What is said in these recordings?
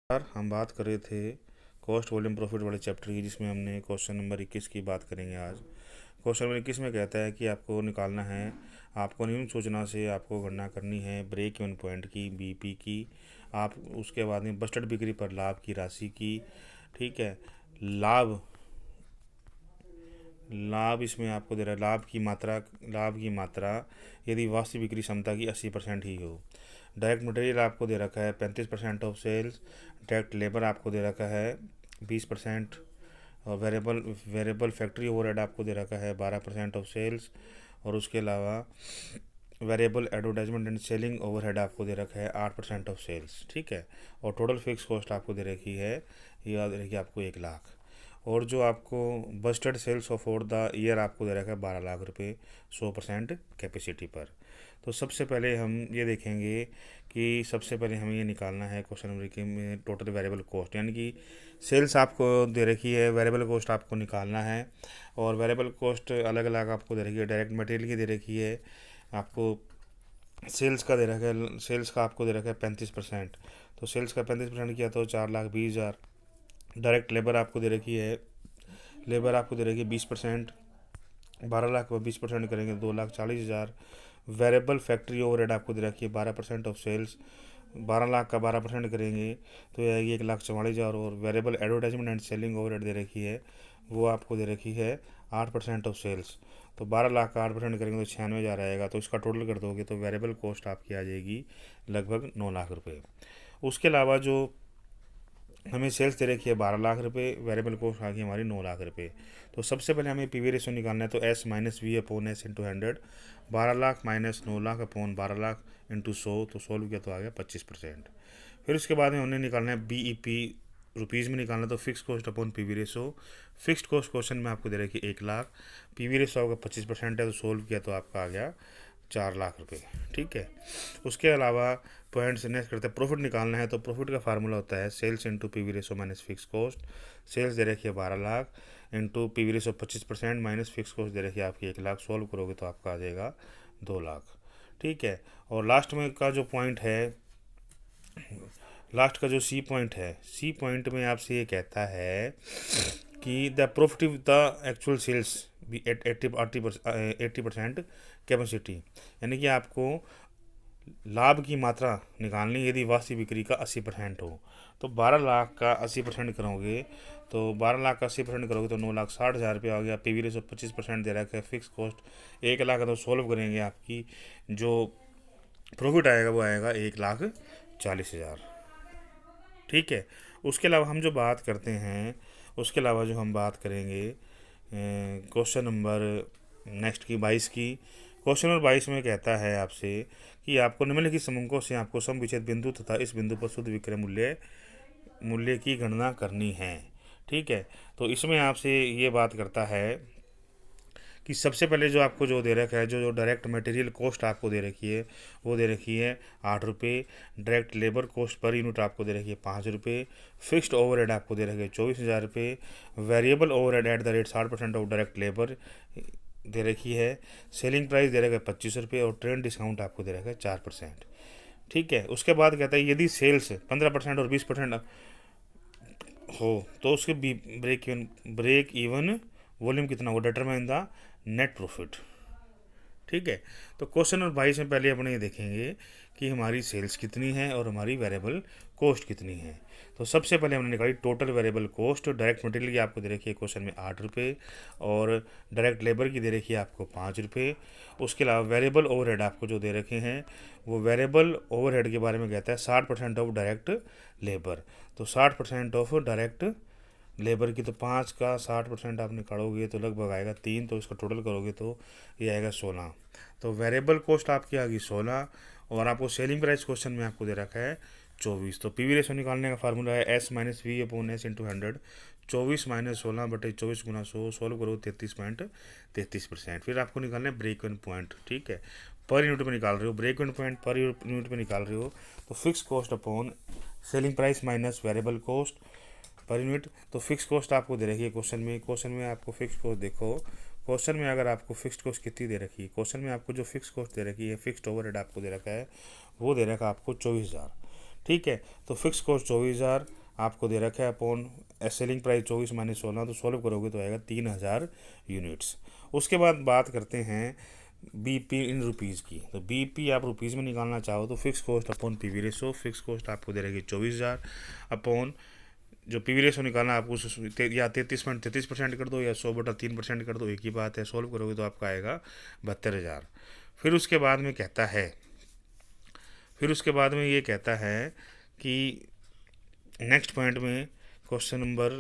यार हम बात कर रहे थे कॉस्ट वॉल्यूम प्रॉफिट वाले चैप्टर की, जिसमें हमने क्वेश्चन नंबर 21 की बात करेंगे आज। क्वेश्चन नंबर 21 में कहता है कि आपको निकालना है, आपको निम्न सूचना से आपको गणना करनी है ब्रेक इवन पॉइंट की, बीपी की, आप उसके बाद में बस्टर्ड बिक्री पर लाभ की राशि की। ठीक है, लाभ लाभ इसमें आपको दे रहा है लाभ की मात्रा यदि वास्तविक बिक्री क्षमता की 80% ही हो। डायरेक्ट मटेरियल आपको दे रखा है 35% ऑफ सेल्स। डायरेक्ट लेबर आपको दे रखा है 20%। और वेरिएबल फैक्ट्री ओवरहेड आपको दे रखा है 12% ऑफ सेल्स। और उसके अलावा variable advertisement and selling overhead आपको दे रखा है 8% ऑफ सेल्स। ठीक है, और टोटल फिक्स कॉस्ट आपको दे रखी है, ये याद रखिए, आपको 1 लाख। और जो आपको बस्टर्ड sales of for the year आपको दे रखा है 12 लाख रुपए 100% कैपेसिटी पर। तो सबसे पहले हम ये देखेंगे कि सबसे पहले हमें ये निकालना है क्वेश्चन नंबर के में टोटल वेरिएबल कॉस्ट, यानी कि सेल्स आपको दे रखी है, वेरिएबल कॉस्ट आपको निकालना है। और वेरिएबल कॉस्ट अलग अलग आपको दे रखी है, डायरेक्ट मटेरियल की दे रखी है, आपको सेल्स का दे रखा है, सेल्स का आपको दे रखा है 35%। तो सेल्स का 35% किया तो 4,20,000। डायरेक्ट लेबर आपको दे रखी है, लेबर आपको दे रखी है 20%, 12 लाख पर 20% करेंगे 2,40,000। वेरिएबल फैक्ट्री ओवरहेड आपको दे रखी है 12% ऑफ सेल्स, 12 लाख का 12% करेंगे तो ये आएगी 1,44,000। और variable advertisement and selling overhead दे रखी है, वो आपको दे रखी है 8% ऑफ सेल्स। तो 12 लाख का 8% करेंगे तो 96,000 आएगा। तो इसका टोटल कर दोगे तो वेरिएबल कॉस्ट आपकी आ जाएगी लगभग 9 लाख रुपये। उसके अलावा जो हमें सेल्स दे रखी है 12 लाख रुपये, वेरिएबल कॉस्ट आ गई हमारी 9 लाख रुपये। तो सबसे पहले हमें पीवी रेशो निकालना है, तो S minus V upon S into 100। 12 lakh minus 9 lakh upon 12 lakh into 100, तो सोल्व किया तो आ गया 25%। फिर उसके बाद में उन्हें निकालना है बी ई पी रुपीज़ में निकालना, तो fix cost upon PV ratio. Fixed cost question में आपको दे रखी है 1 लाख, पीवी रेशो आपका 25% है, तो सोल्व किया तो आपका आ गया 4 लाख रुपये। ठीक है, उसके अलावा पॉइंट से नेक्स्ट करते हैं, प्रॉफिट निकालना है। तो प्रॉफिट का फार्मूला होता है sales into PV ratio minus fix cost. Sales दे रखी है 12 lakh into PV ratio 25% minus fix cost दे रखी है आपकी 1 लाख। सॉल्व करोगे तो आपका आ जाएगा 2 लाख। ठीक है, और लास्ट में का जो पॉइंट है, लास्ट का जो सी पॉइंट है, सी पॉइंट में आपसे ये कहता है कि the profit the actual sales भी एट 80% कैपेसिटी, यानी कि आपको लाभ की मात्रा निकालनी यदि वास्तविक बिक्री का 80% हो। तो 12 लाख का 80% करोगे, तो 12 लाख का 80% करोगे तो 9,60,000 रुपये आ गया। पीवी रेशो 25% दे रखा है, फिक्स कॉस्ट 1 लाख है, तो सोल्व करेंगे आपकी जो प्रॉफिट आएगा वो आएगा 1,40,000। ठीक है, उसके अलावा हम जो बात करते हैं, उसके अलावा जो हम बात करेंगे क्वेश्चन नंबर नेक्स्ट की 22 की। क्वेश्चन नंबर 22 में कहता है आपसे कि आपको निम्नलिखित समूहों से आपको सम विच्छेद बिंदु तथा इस बिंदु पर शुद्ध विक्रय मूल्य मूल्य की गणना करनी है। ठीक है, तो इसमें आपसे ये बात करता है कि सबसे पहले जो आपको जो दे रखा है, जो डायरेक्ट मटेरियल कॉस्ट आपको दे रखी है, वो दे रखी है 8 रुपये। Direct labour cost per unit आपको दे रखी है 5 रुपये। फिक्स्ड ओवरहेड आपको दे रखी है 24,000 रुपये। Variable overhead at the rate 60% of direct labour दे रखी है। सेलिंग प्राइस दे रखा है 25 रुपये और ट्रेड डिस्काउंट आपको दे रखा है 4%। ठीक है, उसके बाद कहता है यदि सेल्स 15% और 20% हो तो उसके ब्रेक इवन वॉल्यूम कितना हो, डिटरमाइन द नेट प्रॉफिट। ठीक है, तो क्वेश्चन नंबर 22 में पहले अपने ये देखेंगे कि हमारी सेल्स कितनी है और हमारी वेरिएबल कॉस्ट कितनी है। तो सबसे पहले हमने निकाली total variable cost. Direct material की आपको दे रखी है क्वेश्चन में 8 रुपये और डायरेक्ट लेबर की दे रखी है आपको 5 रुपये। उसके अलावा वेरिएबल ओवरहेड आपको जो दे रखे हैं, वो वेरिएबल ओवरहेड के बारे में कहता है 60% ऑफ डायरेक्ट लेबर। तो 60% ऑफ डायरेक्ट लेबर की, तो 5 का 60% आप निकालोगे तो लगभग आएगा 3, तो इसका टोटल करोगे तो ये आएगा 16। तो वेरिएबल कॉस्ट आपकी आ गई 16 और आपको सेलिंग प्राइस क्वेश्चन में आपको दे रखा है 24। तो पीवी रेशो निकालने का फार्मूला है S minus V upon S into 100। 24 minus 16 बटे 24 गुना 100, सोल्व करो 33.33%। फिर आपको निकालना है ब्रेक इवन पॉइंट। ठीक है, पर यूनिट में निकाल रहे हो, break even point per unit में निकाल रहे हो, तो fix cost upon selling price minus variable cost per unit. तो फिक्स कॉस्ट आपको दे रखी है क्वेश्चन में आपको फिक्स कॉस्ट देखो, क्वेश्चन में अगर आपको फिक्स्ड कॉस्ट कितनी दे रखी है, क्वेश्चन में आपको जो फिक्स कॉस्ट दे रखी है, फिक्स्ड ओवरहेड आपको दे रखा है, वो दे रखा है आपको 24,000। ठीक है, तो फिक्स कॉस्ट 24,000 आपको दे रखा है अपॉन सेलिंग प्राइस 24 माइनस 16, तो सॉल्व करोगे तो आएगा 3000 यूनिट्स। उसके बाद बात करते हैं बीपी इन रुपीज़ की। तो बीपी आप रुपीज़ में निकालना चाहो तो fix cost upon PV ratio, fix cost आपको दे रहेगी 24,000 अपॉन जो पीवी रेशो निकालना आपको या 33.33% कर दो या 100/3% कर दो, एक ही बात है। सॉल्व करोगे तो आपका आएगा 72,000। फिर उसके बाद में कहता है ये कहता है कि नेक्स्ट पॉइंट में क्वेश्चन नंबर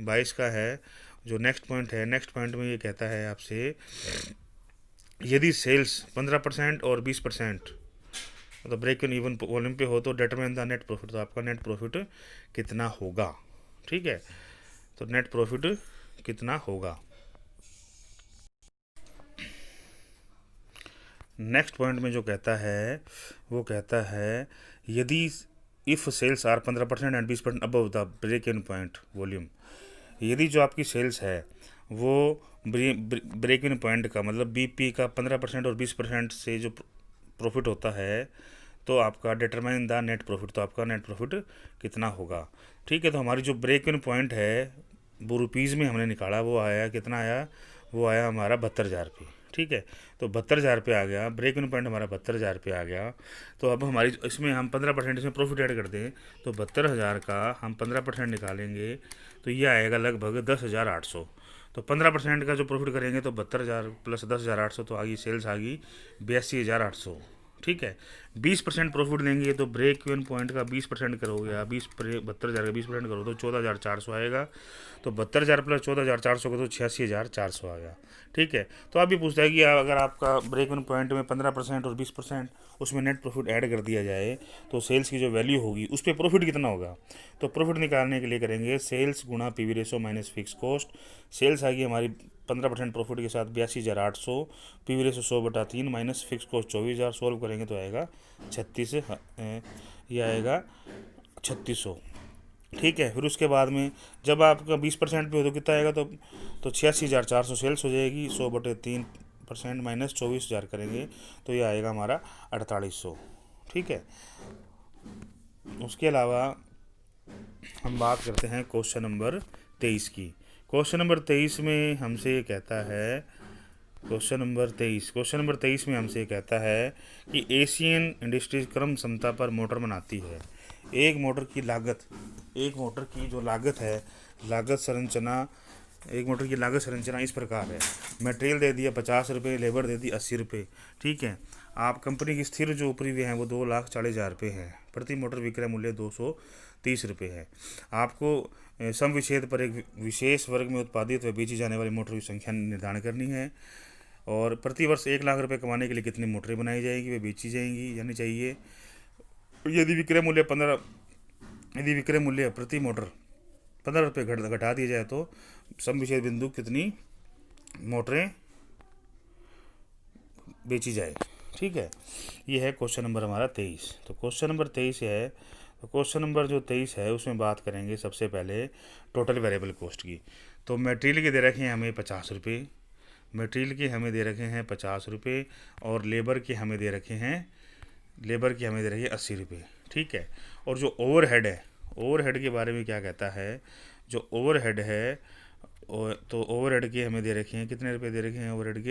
22 का है जो नेक्स्ट पॉइंट में ये कहता है आपसे, यदि सेल्स 15% और 20% तो ब्रेक इवन वॉल्यूम पे हो तो डिटरमाइन द नेट प्रॉफिट। तो आपका नेट प्रॉफिट कितना होगा, ठीक है। तो नेट प्रॉफिट कितना होगा। नेक्स्ट पॉइंट में जो कहता है वो कहता है, यदि if sales are 15% and 20% above the break in point volume. यदि जो आपकी सेल्स है वो ब्रेक इन पॉइंट का मतलब बीपी का 15% और 20% से जो प्रॉफिट होता है तो आपका डिटरमाइन द नेट प्रॉफिट। तो आपका नेट प्रॉफिट कितना होगा, ठीक है। तो हमारी जो ब्रेक इन पॉइंट है वो रुपीज़ में हमने निकाला, वो आया कितना आया, वो आया हमारा 72,000 रुपये, ठीक है। तो 72,000 रुपये आ गया, ब्रेक इन पॉइंट हमारा 72,000 रुपये आ गया। तो अब हमारी इसमें हम 15% इसमें प्रॉफिट ऐड कर दें तो 72,000 का हम 15% निकालेंगे तो ये आएगा लगभग 10,800। तो 15% का जो प्रॉफिट करेंगे तो 72,000 प्लस 10,800 तो आ गई सेल्स आ गई 82,800, ठीक है। 20% प्रॉफिट लेंगे तो ब्रेक इवन पॉइंट का 20% करोगे आप, 72,000 का 20% करो तो 14,400 आएगा। तो 72,000 प्लस 14,400 का तो 86,400 आ गया, ठीक है। तो आप भी पूछता है कि अगर आपका ब्रेक इवन पॉइंट में 15% और 20% उसमें नेट प्रॉफिट ऐड कर दिया जाए तो सेल्स की जो वैल्यू होगी उस पर प्रॉफिट कितना होगा। तो प्रॉफिट निकालने के लिए करेंगे सेल्स गुणा PV ratio minus fix cost. Sales आ गई हमारी 15% प्रॉफिट के साथ 82,800, PV ratio 100/3 minus fix cost 24,000। Solve करेंगे तो आएगा 36, ये आएगा 3600, ठीक है। फिर उसके बाद में जब आपका 20% पे हो तो कितना आएगा, तो 86,400 सेल्स हो जाएगी, 100/3% माइनस 24,000 करेंगे तो ये आएगा हमारा 4800, ठीक है। उसके अलावा हम बात करते हैं क्वेश्चन नंबर 23 की। क्वेश्चन नंबर 23 में हमसे ये कहता है, क्वेश्चन नंबर 23 में हमसे कहता है कि एशियन इंडस्ट्रीज क्रम क्षमता पर मोटर बनाती है। एक मोटर की जो लागत है, एक मोटर की लागत संरचना इस प्रकार है। मटेरियल दे दिया 50 रुपये, लेबर दे दी 80 रुपये, ठीक है। आप कंपनी की स्थिर जो ऊपरी व्यय है वो 2,40,000 रुपये है। प्रति मोटर विक्रय मूल्य 230 रुपये है। आपको सम विच्छेद पर एक विशेष वर्ग में उत्पादित व बेची जाने वाली मोटर की संख्या निर्धारण करनी है। और प्रति वर्ष 1,00,000 रुपये कमाने के लिए कितनी मोटरें बनाई जाएगी वे बेची जाएंगी यानी चाहिए। यदि विक्रय मूल्य प्रति मोटर 15 रुपये घटा दिया जाए तो सम विच्छेद बिंदु कितनी मोटरें बेची जाए, ठीक है। ये है क्वेश्चन नंबर हमारा 23। तो क्वेश्चन नंबर 23 है, तो क्वेश्चन नंबर जो 23 है उसमें बात करेंगे सबसे पहले टोटल वेरिएबल कॉस्ट की। तो मटेरियल के दे रखे हैं हमें 50 रुपये, और लेबर के हमें दे रखे हैं 80 रुपये, ठीक है। और जो ओवरहेड है, ओवरहेड के बारे में क्या कहता है, जो ओवरहेड है तो ओवरहेड के हमें दे रखे हैं कितने रुपये दे रखे हैं। ओवरहेड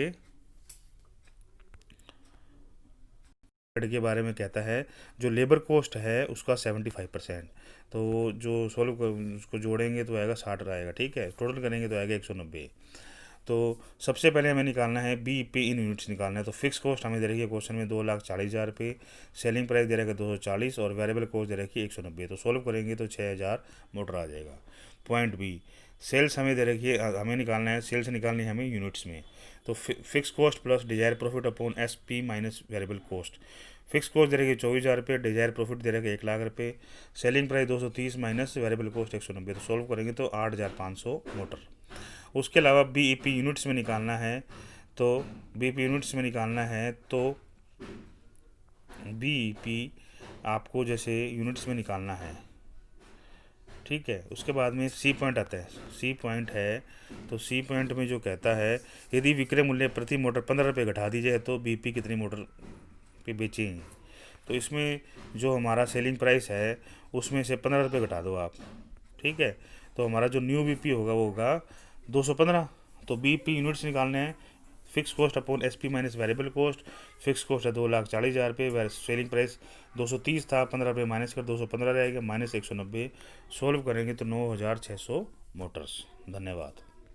के बारे में कहता है जो लेबर कॉस्ट है उसका 75%। तो जो सोल्व उसको जोड़ेंगे तो आएगा 60 आएगा, ठीक है। टोटल करेंगे तो आएगा 190। तो सबसे पहले हमें निकालना है बीपी इन यूनिट्स निकालना है। तो फिक्स कॉस्ट हमें दे रखी है क्वेश्चन में 2,40,000 रुपये, सेलिंग प्राइस दे रखा है 240 और वेरिएबल कॉस्ट दे रखी है 190। तो सोल्व करेंगे तो 6,000 मोटर आ जाएगा। पॉइंट बी, सेल्स हमें दे रखी है, हमें निकालना है सेल्स निकालनी है हमें यूनिट्स में। तो fix cost plus desire profit upon SP minus variable cost. Fix cost दे रखी है 24,000 रुपये, डिजायर प्रॉफिट दे रखा है 1,00,000 रुपये, selling price 230 minus variable cost 190। तो सोल्व करेंगे तो 8,500 मोटर। उसके अलावा बीईपी यूनिट्स में निकालना है, तो बीईपी आपको जैसे यूनिट्स में निकालना है, ठीक है। उसके बाद में सी पॉइंट आता है, सी पॉइंट है तो सी पॉइंट में जो कहता है यदि विक्रय मूल्य प्रति मोटर 15 रुपये घटा दी जाए तो बीपी कितनी मोटर पे बेचेंगे। तो इसमें जो हमारा सेलिंग प्राइस है उसमें से 15 रुपये घटा दो आप, ठीक है। तो हमारा जो न्यू बीपी होगा वो होगा 215। तो बीपी यूनिट्स निकालने हैं, fix cost upon SP minus variable cost. Fix cost है 2,40,000 रुपये, सेलिंग प्राइस 230 था, 15 रुपये माइनस कर 215 रहेगा, माइनस 190। सोल्व करेंगे तो 9,600 मोटर्स। धन्यवाद।